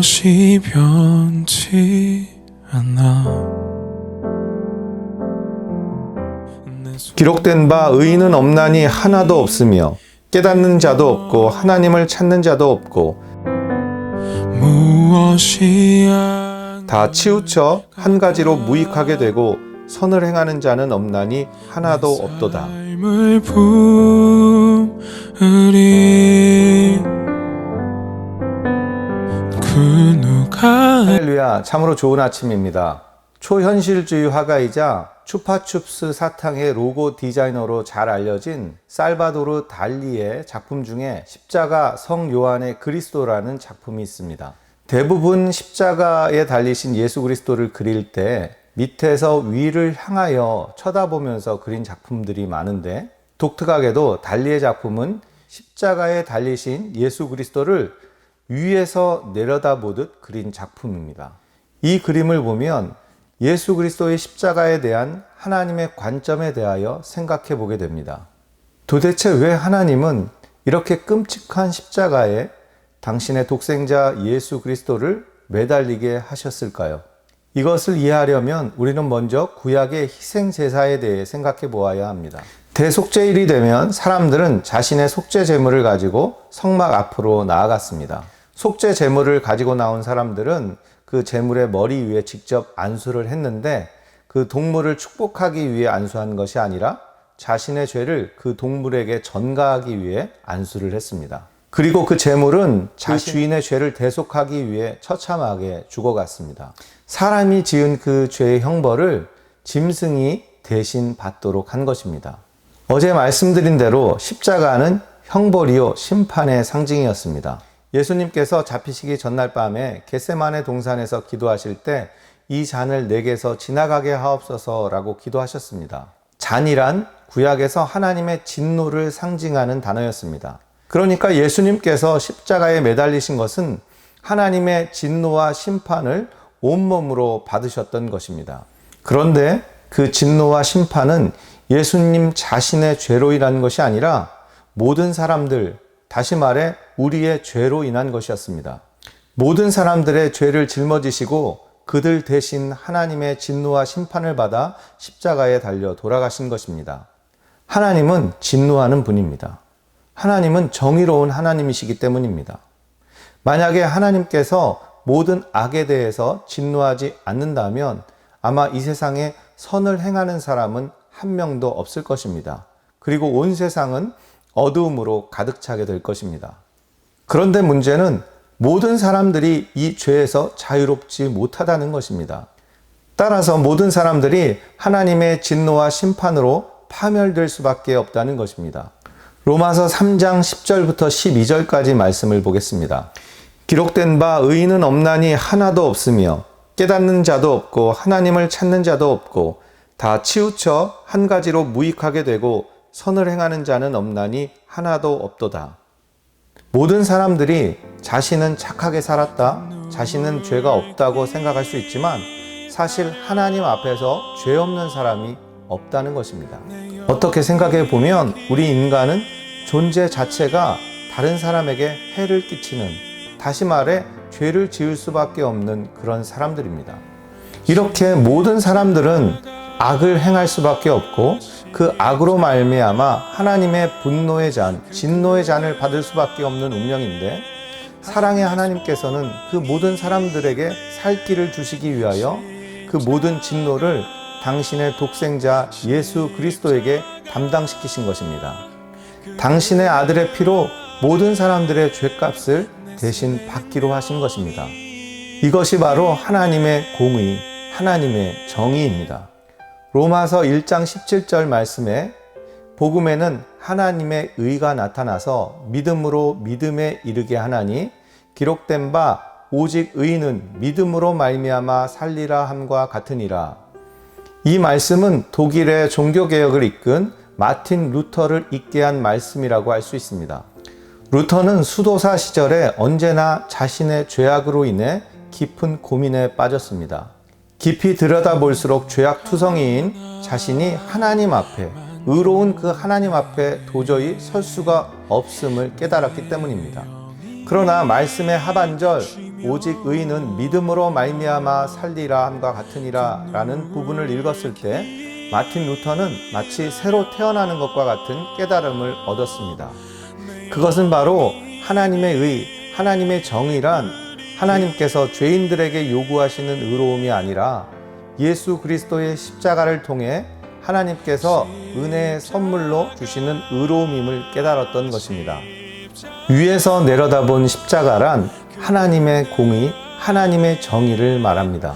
무엇이 변치 않아. 기록된 바 의인은 없나니 하나도 없으며 깨닫는 자도 없고 하나님을 찾는 자도 없고 다 치우쳐 한 가지로 무익하게 되고 선을 행하는 자는 없나니 하나도 없도다. 할렐루야, 참으로 좋은 아침입니다. 초현실주의 화가이자 추파춥스 사탕의 로고 디자이너로 잘 알려진 살바도르 달리의 작품 중에 십자가 성 요한의 그리스도라는 작품이 있습니다. 대부분 십자가에 달리신 예수 그리스도를 그릴 때 밑에서 위를 향하여 쳐다보면서 그린 작품들이 많은데, 독특하게도 달리의 작품은 십자가에 달리신 예수 그리스도를 위에서 내려다보듯 그린 작품입니다. 이 그림을 보면 예수 그리스도의 십자가에 대한 하나님의 관점에 대하여 생각해 보게 됩니다. 도대체 왜 하나님은 이렇게 끔찍한 십자가에 당신의 독생자 예수 그리스도를 매달리게 하셨을까요? 이것을 이해하려면 우리는 먼저 구약의 희생제사에 대해 생각해 보아야 합니다. 대속죄일이 되면 사람들은 자신의 속죄 제물을 가지고 성막 앞으로 나아갔습니다. 속죄 제물을 가지고 나온 사람들은 그 제물의 머리 위에 직접 안수를 했는데, 그 동물을 축복하기 위해 안수한 것이 아니라 자신의 죄를 그 동물에게 전가하기 위해 안수를 했습니다. 그리고 그 제물은 자신 주인의 죄를 대속하기 위해 처참하게 죽어갔습니다. 사람이 지은 그 죄의 형벌을 짐승이 대신 받도록 한 것입니다. 어제 말씀드린 대로 십자가는 형벌이요 심판의 상징이었습니다. 예수님께서 잡히시기 전날 밤에 겟세마네 동산에서 기도하실 때 이 잔을 내게서 지나가게 하옵소서라고 기도하셨습니다. 잔이란 구약에서 하나님의 진노를 상징하는 단어였습니다. 그러니까 예수님께서 십자가에 매달리신 것은 하나님의 진노와 심판을 온몸으로 받으셨던 것입니다. 그런데 그 진노와 심판은 예수님 자신의 죄로 인한 것이 아니라 모든 사람들, 다시 말해 우리의 죄로 인한 것이었습니다. 모든 사람들의 죄를 짊어지시고 그들 대신 하나님의 진노와 심판을 받아 십자가에 달려 돌아가신 것입니다. 하나님은 진노하는 분입니다. 하나님은 정의로운 하나님이시기 때문입니다. 만약에 하나님께서 모든 악에 대해서 진노하지 않는다면 아마 이 세상에 선을 행하는 사람은 한 명도 없을 것입니다. 그리고 온 세상은 어두움으로 가득 차게 될 것입니다. 그런데 문제는 모든 사람들이 이 죄에서 자유롭지 못하다는 것입니다. 따라서 모든 사람들이 하나님의 진노와 심판으로 파멸될 수밖에 없다는 것입니다. 로마서 3장 10절부터 12절까지 말씀을 보겠습니다. 기록된 바 의인은 없나니 하나도 없으며 깨닫는 자도 없고 하나님을 찾는 자도 없고 다 치우쳐 한 가지로 무익하게 되고 선을 행하는 자는 없나니 하나도 없도다. 모든 사람들이 자신은 착하게 살았다, 자신은 죄가 없다고 생각할 수 있지만 사실 하나님 앞에서 죄 없는 사람이 없다는 것입니다. 어떻게 생각해 보면 우리 인간은 존재 자체가 다른 사람에게 해를 끼치는, 다시 말해 죄를 지을 수밖에 없는 그런 사람들입니다. 이렇게 모든 사람들은 악을 행할 수밖에 없고 그 악으로 말미암아 하나님의 분노의 잔, 진노의 잔을 받을 수밖에 없는 운명인데, 사랑의 하나님께서는 그 모든 사람들에게 살 길을 주시기 위하여 그 모든 진노를 당신의 독생자 예수 그리스도에게 담당시키신 것입니다. 당신의 아들의 피로 모든 사람들의 죄값을 대신 받기로 하신 것입니다. 이것이 바로 하나님의 공의, 하나님의 정의입니다. 로마서 1장 17절 말씀에 복음에는 하나님의 의가 나타나서 믿음으로 믿음에 이르게 하나니 기록된 바 오직 의인은 믿음으로 말미암아 살리라 함과 같으니라. 이 말씀은 독일의 종교개혁을 이끈 마틴 루터를 있게 한 말씀이라고 할 수 있습니다. 루터는 수도사 시절에 언제나 자신의 죄악으로 인해 깊은 고민에 빠졌습니다. 깊이 들여다볼수록 죄악투성이인 자신이 하나님 앞에, 의로운 그 하나님 앞에 도저히 설 수가 없음을 깨달았기 때문입니다. 그러나 말씀의 하반절 오직 의인은 믿음으로 말미암아 살리라 함과 같으니라 라는 부분을 읽었을 때 마틴 루터는 마치 새로 태어나는 것과 같은 깨달음을 얻었습니다. 그것은 바로 하나님의 의, 하나님의 정의란 하나님께서 죄인들에게 요구하시는 의로움이 아니라 예수 그리스도의 십자가를 통해 하나님께서 은혜의 선물로 주시는 의로움임을 깨달았던 것입니다. 위에서 내려다본 십자가란 하나님의 공의, 하나님의 정의를 말합니다.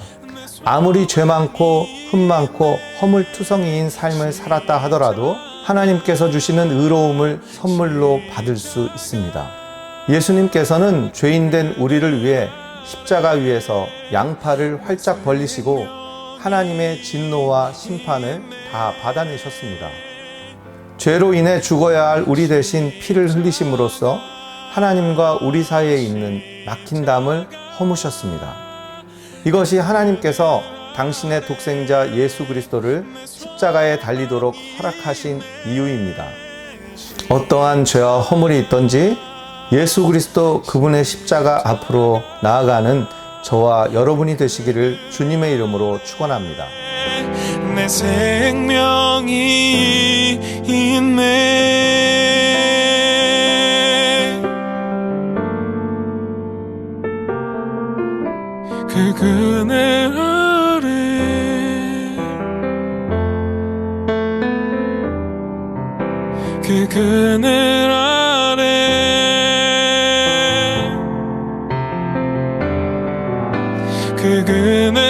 아무리 죄 많고 흠 많고 허물투성이인 삶을 살았다 하더라도 하나님께서 주시는 의로움을 선물로 받을 수 있습니다. 예수님께서는 죄인된 우리를 위해 십자가 위에서 양팔을 활짝 벌리시고 하나님의 진노와 심판을 다 받아내셨습니다. 죄로 인해 죽어야 할 우리 대신 피를 흘리심으로써 하나님과 우리 사이에 있는 막힌 담을 허무셨습니다. 이것이 하나님께서 당신의 독생자 예수 그리스도를 십자가에 달리도록 허락하신 이유입니다. 어떠한 죄와 허물이 있든지 예수 그리스도 그분의 십자가 앞으로 나아가는 저와 여러분이 되시기를 주님의 이름으로 축원합니다. 내 생명이 있네. 그 그늘 아래 그 그늘 아래 그 그늘